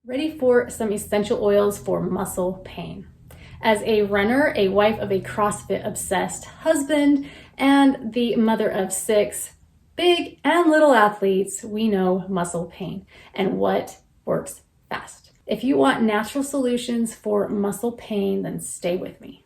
Ready for some essential oils for muscle pain. As a runner, a wife of a CrossFit obsessed husband, and the mother of 6 big and little athletes, we know muscle pain and what works best. If you want natural solutions for muscle pain, then stay with me.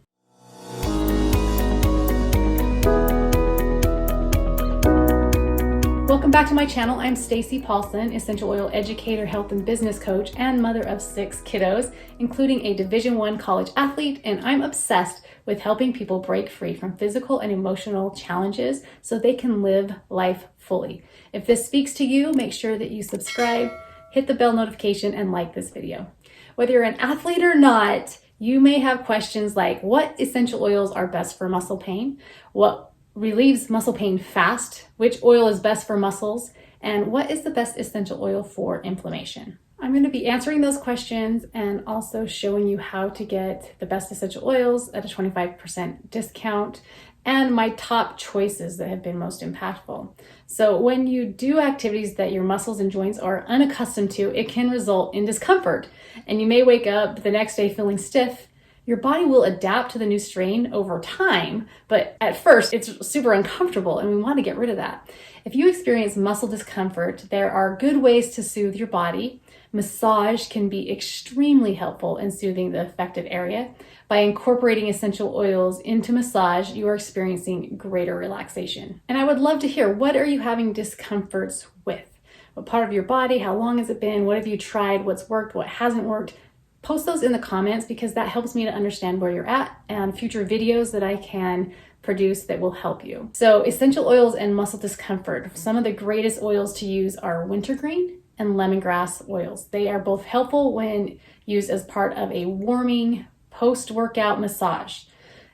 Welcome back to my channel. I'm Stacy Paulson, essential oil educator, health and business coach, and mother of 6 kiddos, including a Division I college athlete, and I'm obsessed with helping people break free from physical and emotional challenges so they can live life fully. If this speaks to you, make sure that you subscribe, hit the bell notification, and like this video. Whether you're an athlete or not, you may have questions like, what essential oils are best for muscle pain? What relieves muscle pain fast? Which oil is best for muscles? And what is the best essential oil for inflammation? I'm going to be answering those questions and also showing you how to get the best essential oils at a 25% discount and my top choices that have been most impactful. So when you do activities that your muscles and joints are unaccustomed to, it can result in discomfort. And you may wake up the next day feeling stiff. Your body will adapt to the new strain over time, but at first it's super uncomfortable and we want to get rid of that. If you experience muscle discomfort, there are good ways to soothe your body. Massage can be extremely helpful in soothing the affected area. By incorporating essential oils into massage, you are experiencing greater relaxation. And I would love to hear, what are you having discomforts with? What part of your body? How long has it been? What have you tried? What's worked? What hasn't worked? Post those in the comments because that helps me to understand where you're at and future videos that I can produce that will help you. So essential oils and muscle discomfort. Some of the greatest oils to use are wintergreen and lemongrass oils. They are both helpful when used as part of a warming post-workout massage.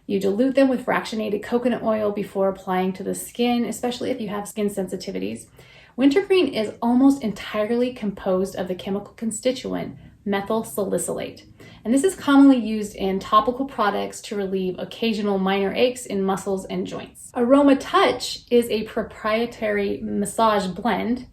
You dilute them with fractionated coconut oil before applying to the skin, especially if you have skin sensitivities. Wintergreen is almost entirely composed of the chemical constituent methyl salicylate. And this is commonly used in topical products to relieve occasional minor aches in muscles and joints. Aroma Touch is a proprietary massage blend,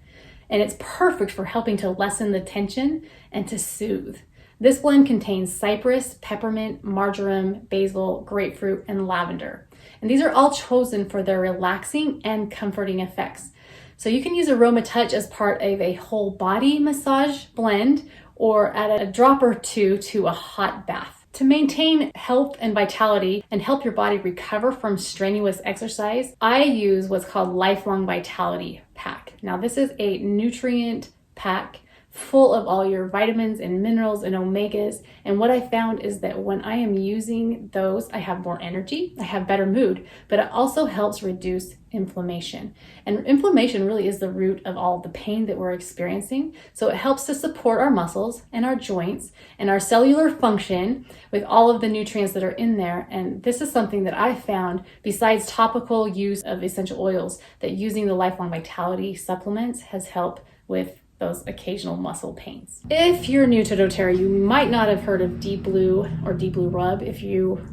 and it's perfect for helping to lessen the tension and to soothe. This blend contains cypress, peppermint, marjoram, basil, grapefruit, and lavender. And these are all chosen for their relaxing and comforting effects. So you can use Aroma Touch as part of a whole body massage blend or add a drop or two to a hot bath. To maintain health and vitality and help your body recover from strenuous exercise, I use what's called Lifelong Vitality Pack. Now this is a nutrient pack full of all your vitamins and minerals and omegas. And what I found is that when I am using those, I have more energy, I have better mood, but it also helps reduce inflammation. And inflammation really is the root of all the pain that we're experiencing. So it helps to support our muscles and our joints and our cellular function with all of the nutrients that are in there. And this is something that I found, besides topical use of essential oils, that using the Lifelong Vitality supplements has helped with those occasional muscle pains. If you're new to doTERRA, you might not have heard of DeepBlue or DeepBlue Rub. If you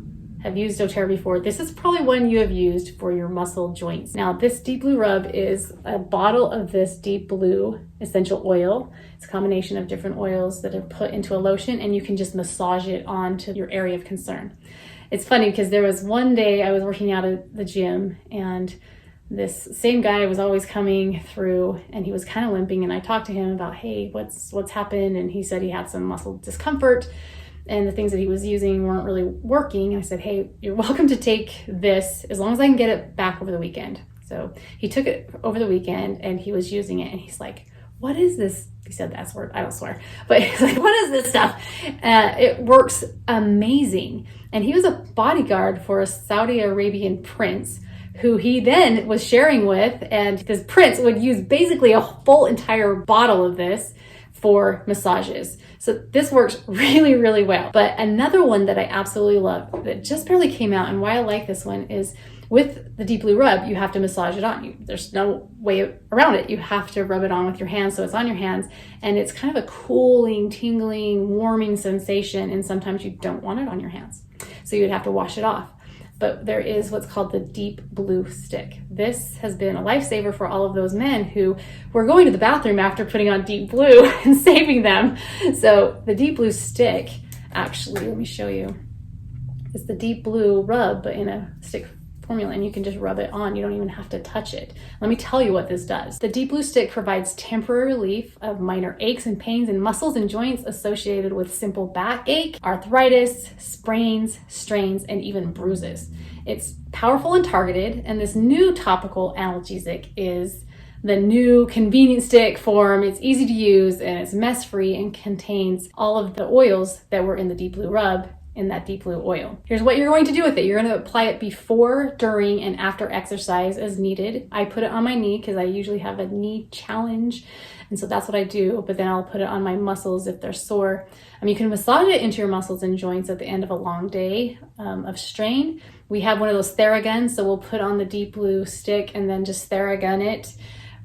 have used doTERRA before, this is probably one you have used for your muscle joints. Now, this DeepBlue Rub is a bottle of this DeepBlue essential oil. It's a combination of different oils that are put into a lotion, and you can just massage it onto your area of concern. It's funny because there was one day I was working out at the gym, and this same guy was always coming through and he was kind of limping, and I talked to him about, hey, what's happened? And he said he had some muscle discomfort and the things that he was using weren't really working. And I said, hey, you're welcome to take this as long as I can get it back over the weekend. So he took it over the weekend and he was using it, and he's like, what is this? He said that word, I don't swear, but he's like, what is this stuff? It works amazing. And he was a bodyguard for a Saudi Arabian prince who he then was sharing with, and this prince would use basically a full entire bottle of this for massages. So this works really, really well. But another one that I absolutely love that just barely came out, and why I like this one, is with the DeepBlue Rub, you have to massage it on. There's no way around it. You have to rub it on with your hands, so it's on your hands, and it's kind of a cooling, tingling, warming sensation, and sometimes you don't want it on your hands. So you'd have to wash it off. but there is what's called the DeepBlue stick. This has been a lifesaver for all of those men who were going to the bathroom after putting on DeepBlue and saving them. So the DeepBlue stick, actually, let me show you. It's the DeepBlue Rub, but in a stick formula, and you can just rub it on. You don't even have to touch it. Let me tell you what this does. The DeepBlue stick provides temporary relief of minor aches and pains in muscles and joints associated with simple backache, arthritis, sprains, strains, and even bruises. It's powerful and targeted, and this new topical analgesic is the new convenient stick form. It's easy to use and it's mess-free and contains all of the oils that were in the DeepBlue Rub in that DeepBlue oil. Here's what you're going to do with it. You're going to apply it before, during, and after exercise as needed. I put it on my knee because I usually have a knee challenge, and so that's what I do, but then I'll put it on my muscles if they're sore. You can massage it into your muscles and joints at the end of a long day of strain. We have one of those Theraguns, so we'll put on the DeepBlue stick and then just Theragun it.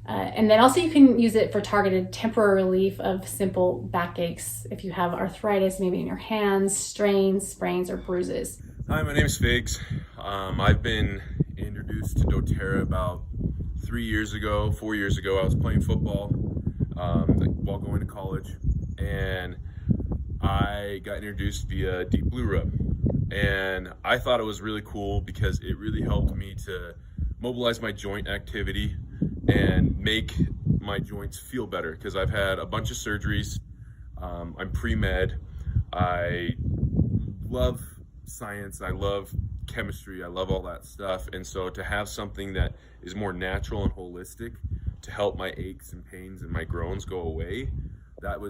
And then also you can use it for targeted temporary relief of simple backaches if you have arthritis, maybe in your hands, strains, sprains, or bruises. Hi, my name is Figs. I've been introduced to doTERRA about 4 years ago. I was playing football while going to college, and I got introduced via DeepBlue Rub. And I thought it was really cool because it really helped me to mobilize my joint activity and make my joints feel better, because I've had a bunch of surgeries. I'm pre-med. I love science. I love chemistry. I love all that stuff. And so to have something that is more natural and holistic to help my aches and pains and my groans go away,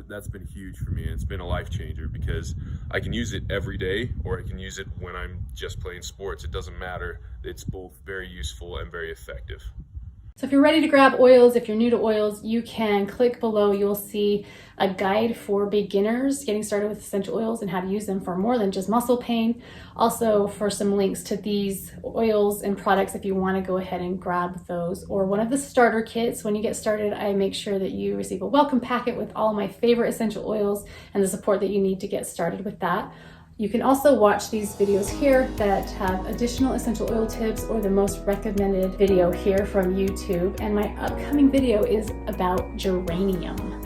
that's been huge for me. And it's been a life changer because I can use it every day, or I can use it when I'm just playing sports. It doesn't matter. It's both very useful and very effective. So if you're ready to grab oils, if you're new to oils, you can click below. You'll see a guide for beginners getting started with essential oils and how to use them for more than just muscle pain. Also for some links to these oils and products if you want to go ahead and grab those, or one of the starter kits. When you get started, I make sure that you receive a welcome packet with all my favorite essential oils and the support that you need to get started with that. You can also watch these videos here that have additional essential oil tips, or the most recommended video here from YouTube. And my upcoming video is about geranium.